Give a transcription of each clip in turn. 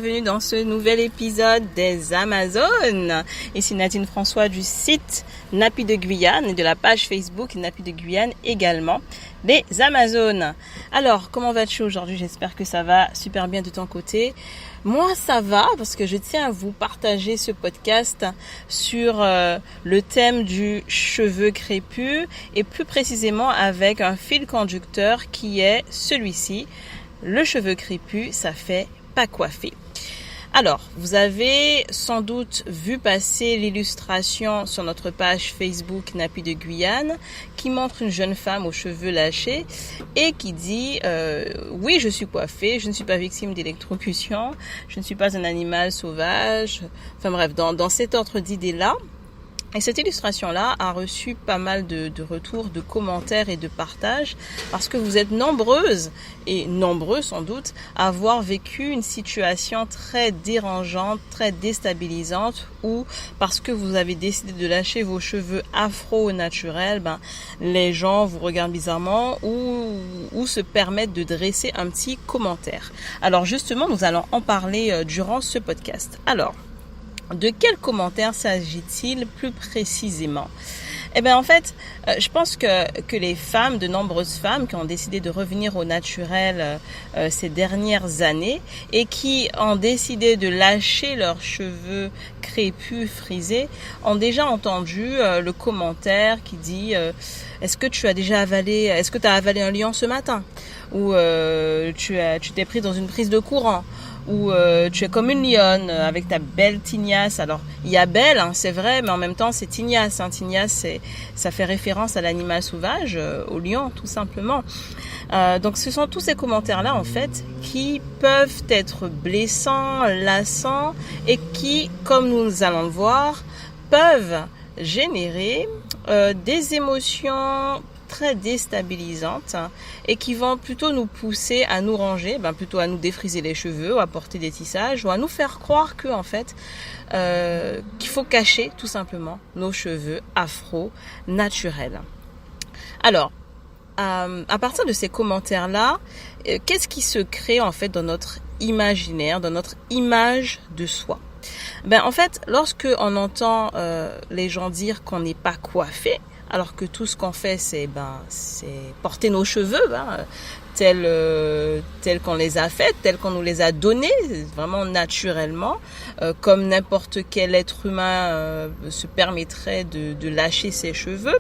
bienvenue dans ce nouvel épisode des Amazones. Ici Nadine François du site Nappy de Guyane et de la page Facebook Nappy de Guyane également, les Amazones. Alors, comment vas-tu aujourd'hui? J'espère que ça va super bien de ton côté. Moi, ça va parce que je tiens à vous partager ce podcast sur le thème du cheveu crépus et plus précisément avec un fil conducteur qui est celui-ci. Le cheveu crépus, ça fait pas coiffer. Alors, vous avez sans doute vu passer l'illustration sur notre page Facebook Nappy de Guyane qui montre une jeune femme aux cheveux lâchés et qui dit oui, je suis coiffée, je ne suis pas victime d'électrocution, je ne suis pas un animal sauvage. Enfin bref, dans cet ordre d'idées-là. Et cette illustration-là a reçu pas mal de retours, de commentaires et de partages parce que vous êtes nombreuses et nombreux sans doute à avoir vécu une situation très dérangeante, très déstabilisante où parce que vous avez décidé de lâcher vos cheveux afro naturels, les gens vous regardent bizarrement ou se permettent de dresser un petit commentaire. Alors justement, nous allons en parler durant ce podcast. Alors, de quel commentaire s'agit-il plus précisément? Eh bien, en fait, je pense que les femmes, de nombreuses femmes qui ont décidé de revenir au naturel ces dernières années et qui ont décidé de lâcher leurs cheveux crépus, frisés, ont déjà entendu le commentaire qui dit est-ce que tu as avalé un lion ce matin? Ou tu t'es pris dans une prise de courant? Ou tu es comme une lionne avec ta belle tignasse. Alors, il y a belle, c'est vrai, mais en même temps, c'est tignasse. Tignasse, ça fait référence à l'animal sauvage, au lion, tout simplement. Donc, ce sont tous ces commentaires-là, en fait, qui peuvent être blessants, lassants, et qui, comme nous allons le voir, peuvent générer des émotions très déstabilisantes et qui vont plutôt nous pousser à nous ranger, plutôt à nous défriser les cheveux, ou à porter des tissages, ou à nous faire croire que en fait qu'il faut cacher tout simplement nos cheveux afro naturels. Alors, à partir de ces commentaires-là, qu'est-ce qui se crée en fait dans notre imaginaire, dans notre image de soi? En fait, lorsque on entend les gens dire qu'on n'est pas coiffé, alors que tout ce qu'on fait, c'est porter nos cheveux, tels qu'on les a faits, tels qu'on nous les a donnés, vraiment naturellement, comme n'importe quel être humain se permettrait de lâcher ses cheveux.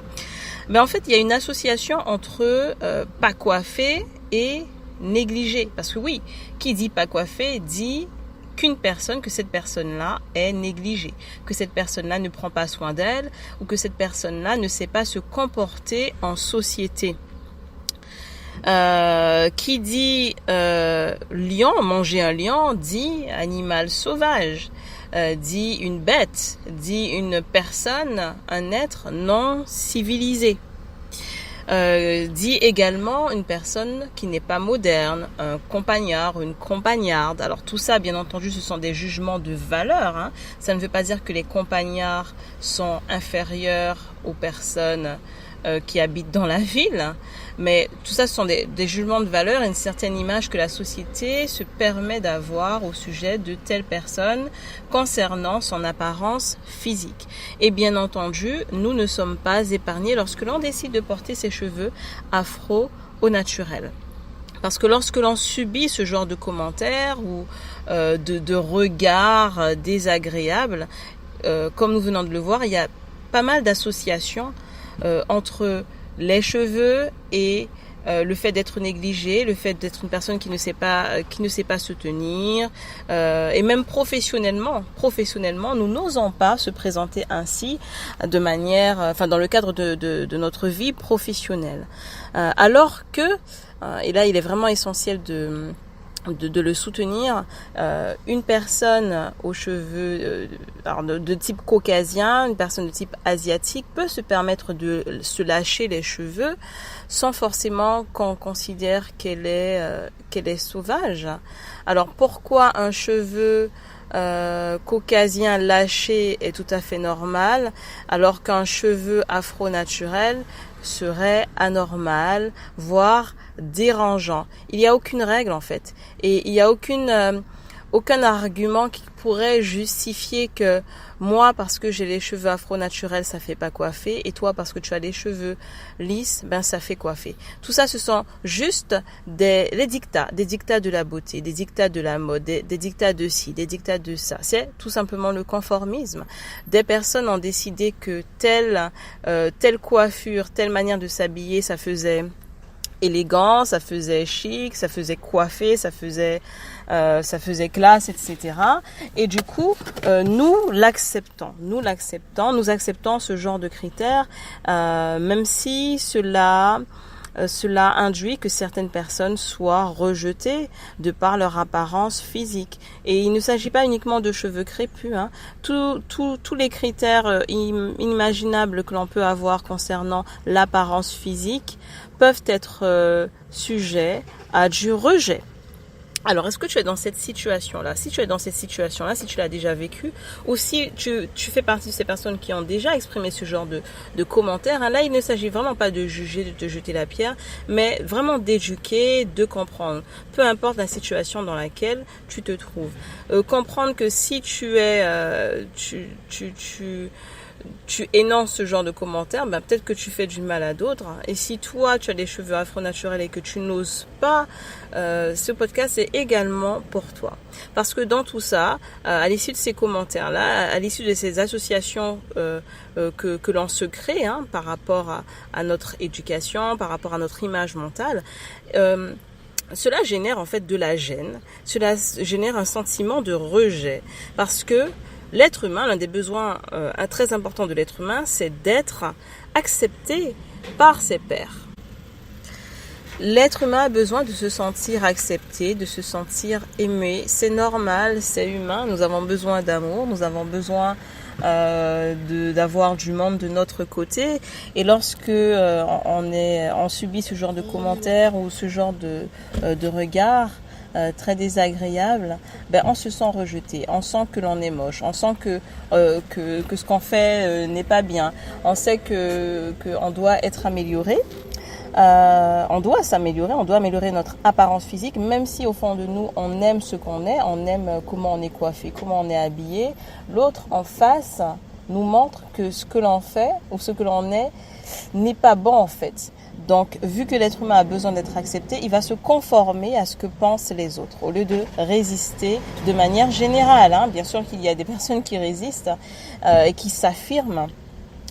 En fait, il y a une association entre pas coiffé et négligé. Parce que oui, qui dit pas coiffé dit que cette personne-là est négligée, que cette personne-là ne prend pas soin d'elle ou que cette personne-là ne sait pas se comporter en société. Qui dit lion, manger un lion, dit animal sauvage, dit une bête, dit une personne, un être non civilisé. Dit également une personne qui n'est pas moderne, un compagnard, une compagnarde. Alors tout ça, bien entendu, ce sont des jugements de valeur. Ça ne veut pas dire que les compagnards sont inférieurs aux personnes qui habitent dans la ville, mais tout ça, ce sont des jugements de valeur et une certaine image que la société se permet d'avoir au sujet de telle personne concernant son apparence physique. Et bien entendu, nous ne sommes pas épargnés lorsque l'on décide de porter ses cheveux afro au naturel. Parce que lorsque l'on subit ce genre de commentaires ou de regards désagréables, comme nous venons de le voir, il y a pas mal d'associations entre les cheveux et le fait d'être négligé, le fait d'être une personne qui ne sait pas se tenir, et même professionnellement, nous n'osons pas se présenter ainsi de manière, dans le cadre de notre vie professionnelle. Alors que, et là il est vraiment essentiel de le soutenir, une personne aux cheveux de type caucasien, une personne de type asiatique peut se permettre de se lâcher les cheveux sans forcément qu'on considère qu'elle est sauvage. Alors pourquoi un cheveu caucasien lâché est tout à fait normal alors qu'un cheveu afro-naturel serait anormal, voire dérangeant? Il n'y a aucune règle en fait, et il n'y a aucun argument qui pourrait justifier que moi, parce que j'ai les cheveux afro naturels, ça fait pas coiffer, et toi, parce que tu as les cheveux lisses, ben ça fait coiffer. Tout ça, ce sont juste les dictats, des dictats de la beauté, des dictats de la mode, des dictats de ci, des dictats de ça. C'est tout simplement le conformisme. Des personnes ont décidé que telle coiffure, telle manière de s'habiller, ça faisait élégant, ça faisait chic, ça faisait coiffé, ça faisait classe, etc. Et du coup, nous acceptons ce genre de critères, même si cela induit que certaines personnes soient rejetées de par leur apparence physique. Et il ne s'agit pas uniquement de cheveux crépus, hein. Tous les critères inimaginables que l'on peut avoir concernant l'apparence physique peuvent être sujets à du rejet. Alors, est-ce que tu es dans cette situation-là? Si tu es dans cette situation-là, si tu l'as déjà vécu, ou si tu fais partie de ces personnes qui ont déjà exprimé ce genre de commentaires, hein, là, il ne s'agit vraiment pas de juger, de te jeter la pierre, mais vraiment d'éduquer, de comprendre. Peu importe la situation dans laquelle tu te trouves. Comprendre que si tu énonces ce genre de commentaires, ben peut-être que tu fais du mal à d'autres. Et si toi, tu as des cheveux afro-naturels et que tu n'oses pas, ce podcast est également pour toi. Parce que dans tout ça, à l'issue de ces commentaires-là, à l'issue de ces associations que l'on se crée, hein, par rapport à notre éducation, par rapport à notre image mentale, cela génère en fait de la gêne, cela génère un sentiment de rejet. Parce que l'être humain, l'un des besoins très importants de l'être humain, c'est d'être accepté par ses pairs. L'être humain a besoin de se sentir accepté, de se sentir aimé. C'est normal, c'est humain. Nous avons besoin d'amour, nous avons besoin d'avoir du monde de notre côté. Et lorsque on subit ce genre de commentaires ou ce genre de regard très désagréable, ben on se sent rejeté, on sent que l'on est moche, on sent que ce qu'on fait n'est pas bien, on sait que on doit être amélioré. On doit s'améliorer, on doit améliorer notre apparence physique, même si au fond de nous on aime ce qu'on est, on aime comment on est coiffé, comment on est habillé. L'autre en face nous montre que ce que l'on fait ou ce que l'on est n'est pas bon en fait. Donc, vu que l'être humain a besoin d'être accepté, il va se conformer à ce que pensent les autres, au lieu de résister de manière générale, hein. Bien sûr qu'il y a des personnes qui résistent et qui s'affirment,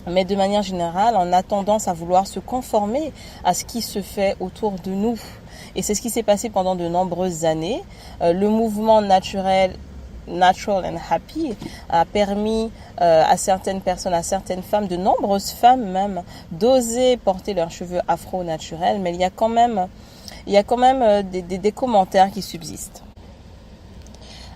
mais de manière générale, on a tendance à vouloir se conformer à ce qui se fait autour de nous. Et c'est ce qui s'est passé pendant de nombreuses années. Le mouvement Natural and Happy a permis à certaines personnes, à certaines femmes, de nombreuses femmes même, d'oser porter leurs cheveux afro-naturels. Mais il y a quand même des commentaires qui subsistent.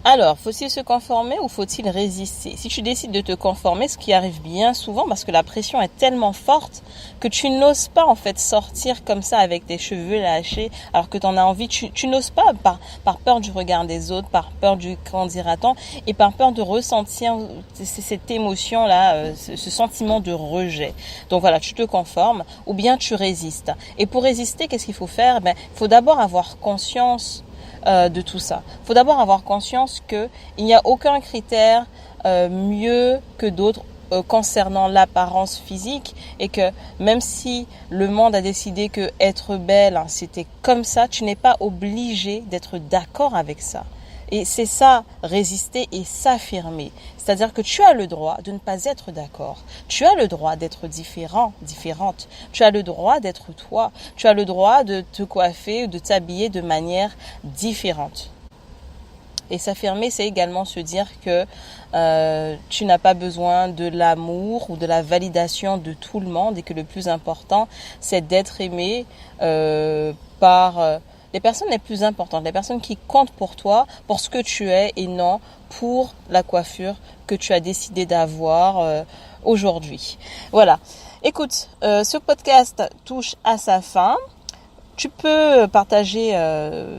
Alors, faut-il se conformer ou faut-il résister? Si tu décides de te conformer, ce qui arrive bien souvent, parce que la pression est tellement forte que tu n'oses pas en fait sortir comme ça avec tes cheveux lâchés, alors que tu en as envie, tu n'oses pas par peur du regard des autres, par peur du qu'en dira-t-on, et par peur de ressentir cette émotion-là, ce sentiment de rejet. Donc voilà, tu te conformes ou bien tu résistes. Et pour résister, qu'est-ce qu'il faut faire? Il faut d'abord avoir conscience de tout ça. Il faut d'abord avoir conscience qu'il n'y a aucun critère mieux que d'autres concernant l'apparence physique, et que même si le monde a décidé que être belle, hein, c'était comme ça, tu n'es pas obligé d'être d'accord avec ça. Et c'est ça, résister et s'affirmer. C'est-à-dire que tu as le droit de ne pas être d'accord. Tu as le droit d'être différent, différente. Tu as le droit d'être toi. Tu as le droit de te coiffer ou de t'habiller de manière différente. Et s'affirmer, c'est également se dire que tu n'as pas besoin de l'amour ou de la validation de tout le monde, et que le plus important, c'est d'être aimé par les personnes les plus importantes, les personnes qui comptent pour toi, pour ce que tu es, et non pour la coiffure que tu as décidé d'avoir aujourd'hui. Voilà. Écoute, ce podcast touche à sa fin. Tu peux partager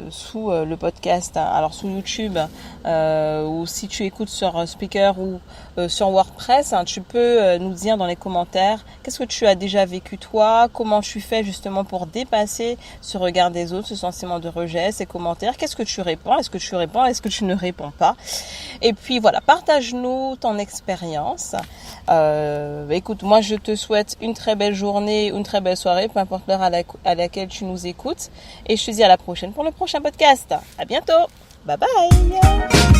sous le podcast, alors sous YouTube, ou si tu écoutes sur Speaker ou sur WordPress, hein, tu peux nous dire dans les commentaires qu'est-ce que tu as déjà vécu toi, comment tu fais justement pour dépasser ce regard des autres, ce sentiment de rejet, ces commentaires, qu'est-ce que tu réponds, est-ce que tu réponds, est-ce que tu ne réponds pas. Et puis voilà, partage-nous ton expérience. Écoute, moi je te souhaite une très belle journée, une très belle soirée, peu importe l'heure à laquelle tu nous écoutes. Et je te dis à la prochaine pour le prochain podcast. À bientôt. Bye bye.